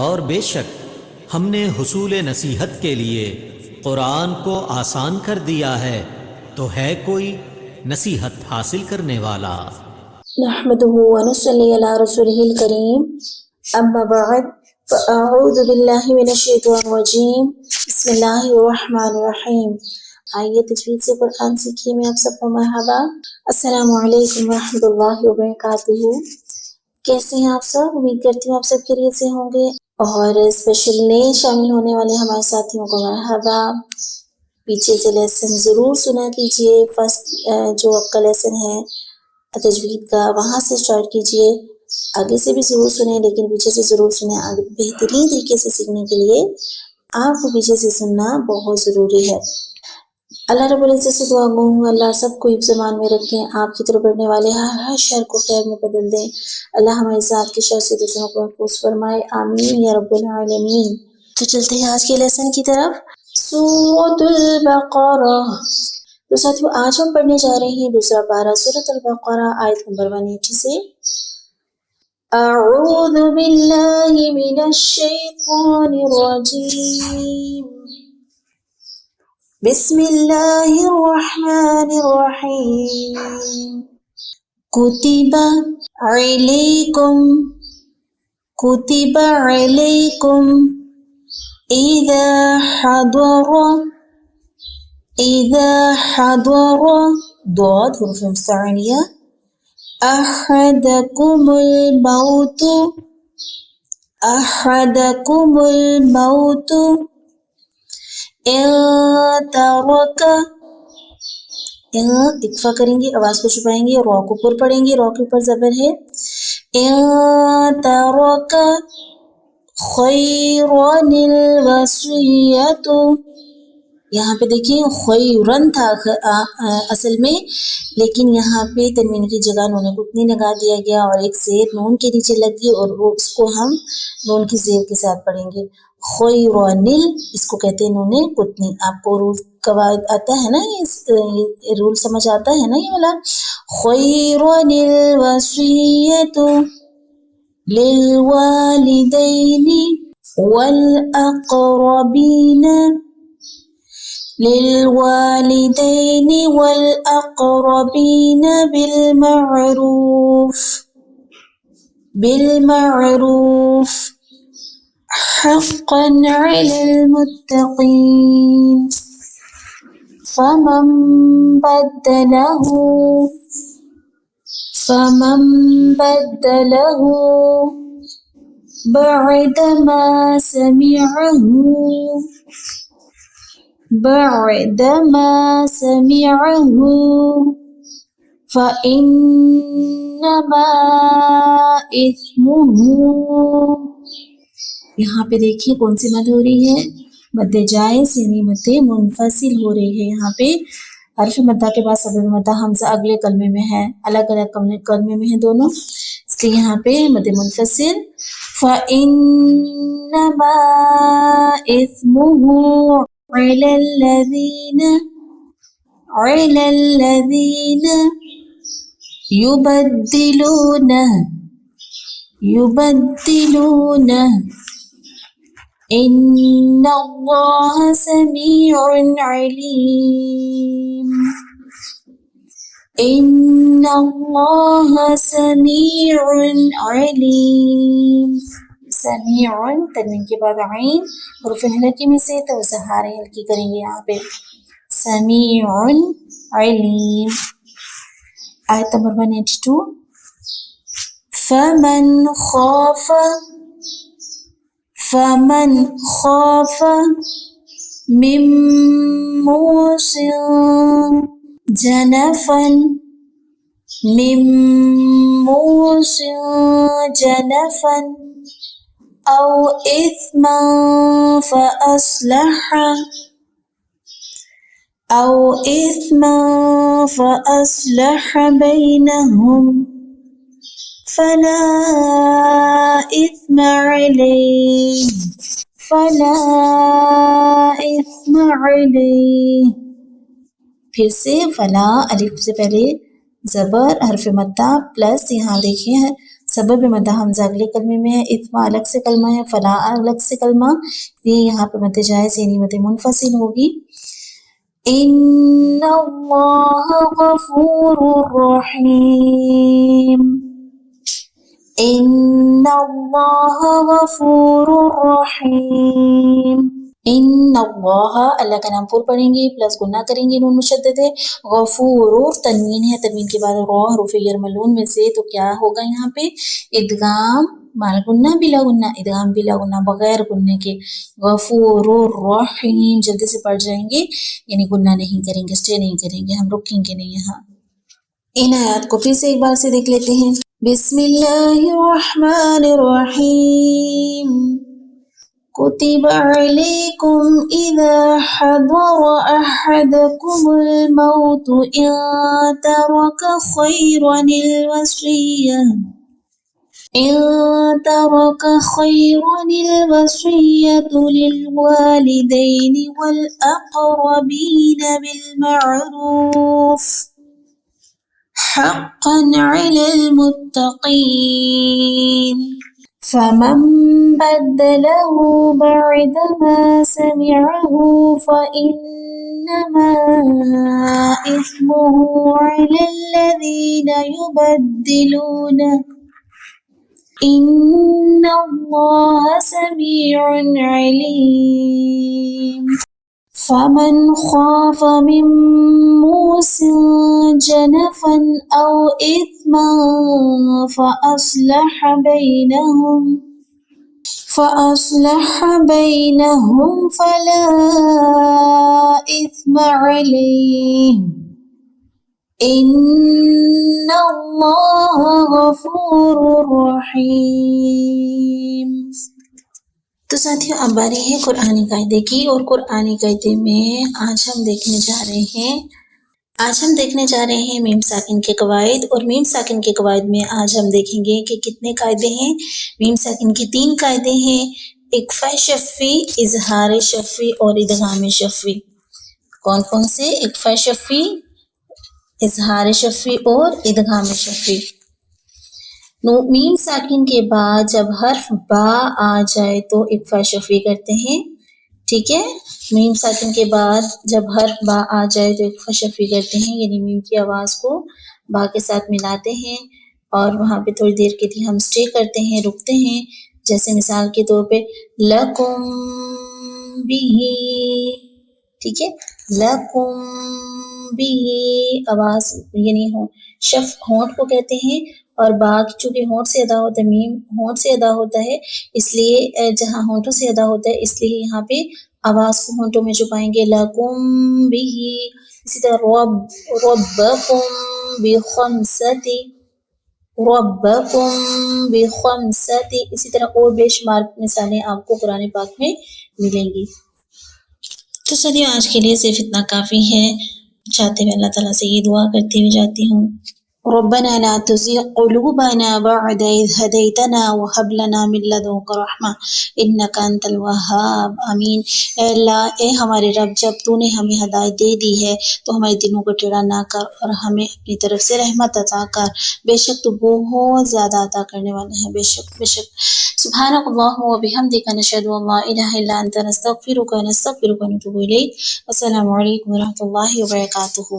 اور بے شک ہم نے حصول نصیحت کے لیے قرآن کو آسان کر دیا ہے، تو ہے کوئی نصیحت حاصل کرنے والا؟ نحمده ونصلي على رسوله الكريم اما بعد فاعوذ باللہ من الشیطان الرجیم بسم اللہ الرحمن الرحیم۔ آئیے تجوید سے قرآن سیکھیے میں آپ سب کو مرحبا۔ السلام علیکم ورحمۃ اللہ وبرکاتہ۔ کیسے ہیں آپ سب؟ امید کرتی ہوں آپ سب خیریت سے ہوں گے، اور اسپیشل نئے شامل ہونے والے ہمارے ساتھیوں کو مرحبا۔ پیچھے سے لیسن ضرور سنا کیجیے، فرسٹ جو آپ کا لیسن ہے تجوید کا وہاں سے اسٹارٹ کیجیے، آگے سے بھی ضرور سنیں لیکن پیچھے سے ضرور سنیں۔ آگے بہترین طریقے سے سیکھنے کے لیے آپ کو پیچھے سے سننا بہت ضروری ہے۔ اللہ رب العزت سے دعا گو ہوں اللہ سب کو حفظ ایمان میں رکھیں، آپ کی طرف بڑھنے والے ہر شر کو خیر میں بدل دیں۔ اللہ ہماری ذات کی شر سے دوسروں کو محفوظ فرمائے، آمین یا رب العالمین۔ تو چلتے ہیں آج کے لیسن کی طرف۔ سورۃ البقرہ، تو ساتھیو آج ہم پڑھنے جا رہے ہیں دوسرا پارہ سورۃ البقرہ آیت نمبر 180 سے۔ اعوذ باللہ من الشیطان الرجیم، بسم اللہ الرحمن الرحیم۔ کتب علیکم اذا حضر ضاد حروف مستعلیہ احدکم الموت ان ترک، اکفا کریں گے، آواز کو چھپائیں گے، را کو پر پڑھیں گے، را کے اوپر زبر ہے۔ ان ترک خیرا الوصیۃ، یہاں پہ دیکھیں خیرن تھا اصل میں، لیکن یہاں پہ تنوین کی جگہ نون قطنی لگا دیا گیا اور ایک زیر نون کے نیچے لگ گئی، اور وہ اس کو ہم نون کی زیر کے ساتھ پڑھیں گے۔ خیرانل، اس کو کہتے ہیں نون قطنی۔ آپ کو رول قواعد آتا ہے نا، یہ رول سمجھ آتا ہے نا یہ والا۔ خیران الوصیۃ للوالدین والأقربین بالمعروف حقا علی المتقین، فمن بدله بعدما سمعه فإنما إثمه، یہاں پہ دیکھیے کون سی مد ہو رہی ہے، مد جائز یعنی مد منفصل ہو رہی ہے۔ یہاں پہ حرف مدہ کے بعد سبب مدہ حمزہ اگلے کلمے میں ہے، الگ الگ کلمے میں ہیں دونوں، اس لیے یہاں پہ مد منفصل۔ فإنما إثمه على الذين يبدلونه إن الله سميع عليم، إن الله سميع عليم۔ سمیع تنوین کے بعد عین حروف حلقی میں سے تو سہارے ہلکی کریں گے یہاں پہ، سمیع علیم۔ آیت نمبر 182۔ فمن خاف من موص جنفا أو إثما فأصلح بينهم فلا إثم عليه پھر سے فلا، الف سے پہلے زبر، حرف مدہ پلس، یہاں دیکھیں سبب مدہ حمزہ اگلے کلمے میں ہے، اثما الگ سے کلمہ ہے، فلا الگ سے کلمہ، یہ یہاں پہ مد جائز یعنی مد منفصل ہوگی۔ ان اللہ غفور رحیم، ان اللہ غفور رحیم، ان اللہ اللہ کا نام پور پڑھیں گے پلس گنہ کریں گے، نون مشدد ہے، غفور تنوین ہے، تنوین کے بعد را حروف یرملون میں سے، تو کیا ہوگا یہاں پہ ادغام مال گنہ بلا گنہ، ادغام بلا گنہ بغیر گنہ کے، غفور الرحیم، جلدی سے پڑھ جائیں گے یعنی گنہ نہیں کریں گے، اسٹے نہیں کریں گے، ہم رکیں گے نہیں یہاں۔ ان آیات کو پھر سے ایک بار سے دیکھ لیتے ہیں۔ بسم اللہ الرحمن الرحیم، كتب عليكم إذا حضر أحدكم الموت إن ترك خيرا الوصية للوالدين والأقربين بالمعروف حقا على المتقين فمن بدله بعدما سمعه فإنما إثمه على الذين يبدلونه إن الله سميع عليم فمن خاف من موص جنفا أو إثما فأصلح بينهم فلا إثم عليه إن الله غفور رحيم۔ تو ساتھیوں اب باری ہے قرآنی قاعدے کی، اور قرآنی قاعدے میں آج ہم دیکھنے جا رہے ہیں میم ساکن کے قواعد، اور میم ساکن کے قواعد میں آج ہم دیکھیں گے کہ کتنے قاعدے ہیں۔ میم ساکن کے 3 قاعدے ہیں، اکفاء شفوی، اظہار شفوی اور ادغام شفوی۔ کون کون سے؟ اکفاء شفوی، اظہار شفوی اور ادغام شفوی۔ میم ساکن کے بعد جب حرف با آ جائے تو اکفاء شفوی کرتے ہیں، ٹھیک ہے۔ میم ساکن کے بعد جب حرف با آ جائے تو اکفاء شفوی کرتے ہیں، یعنی میم کی آواز کو با کے ساتھ ملاتے ہیں اور وہاں پہ تھوڑی دیر کے لیے ہم اسٹے کرتے ہیں، رکتے ہیں، جیسے مثال کے طور پہ لکم بھی، ٹھیک ہے، لکم بھی، آواز یعنی ہونٹ کو کہتے ہیں، اور با چونکہ ہونٹ سے ادا ہوتا ہے، میم ہونٹ سے ادا ہوتا ہے، اس لیے جہاں ہونٹوں سے ادا ہوتا ہے اس لیے یہاں پہ آواز کو ہونٹوں میں چھپائیں گے، لکم بھی۔ اسی طرح ربکم بخمستی، ربکم بخمستی، اسی طرح اور بے شمار مثالیں آپ کو قرآن پاک میں ملیں گی۔ تو چلیے آج کے لیے صرف اتنا کافی ہے، چاہتے ہوئے اللہ تعالیٰ سے یہ دعا کرتے ہوئے جاتی ہوں، ربنا لا تزغ قلوبنا بعد إذ هديتنا وهب لنا من لدنك رحمة إنك أنت الوهاب، آمین۔ اے اللہ، اے ہمارے رب، جب تو نے ہمیں ہدایت دے دی ہے تو ہمارے دلوں کو ٹیڑھا نہ کر اور ہمیں اپنی طرف سے رحمت عطا کر، بے شک تو بہت زیادہ عطا کرنے والا ہے، بے شک بے شک۔ سبحانک اللہم و بحمدک، نشہد ان لا الہ الا انت، نستغفرک ونتوب الیک۔ السلام علیکم و رحمۃ اللہ وبرکاتہ۔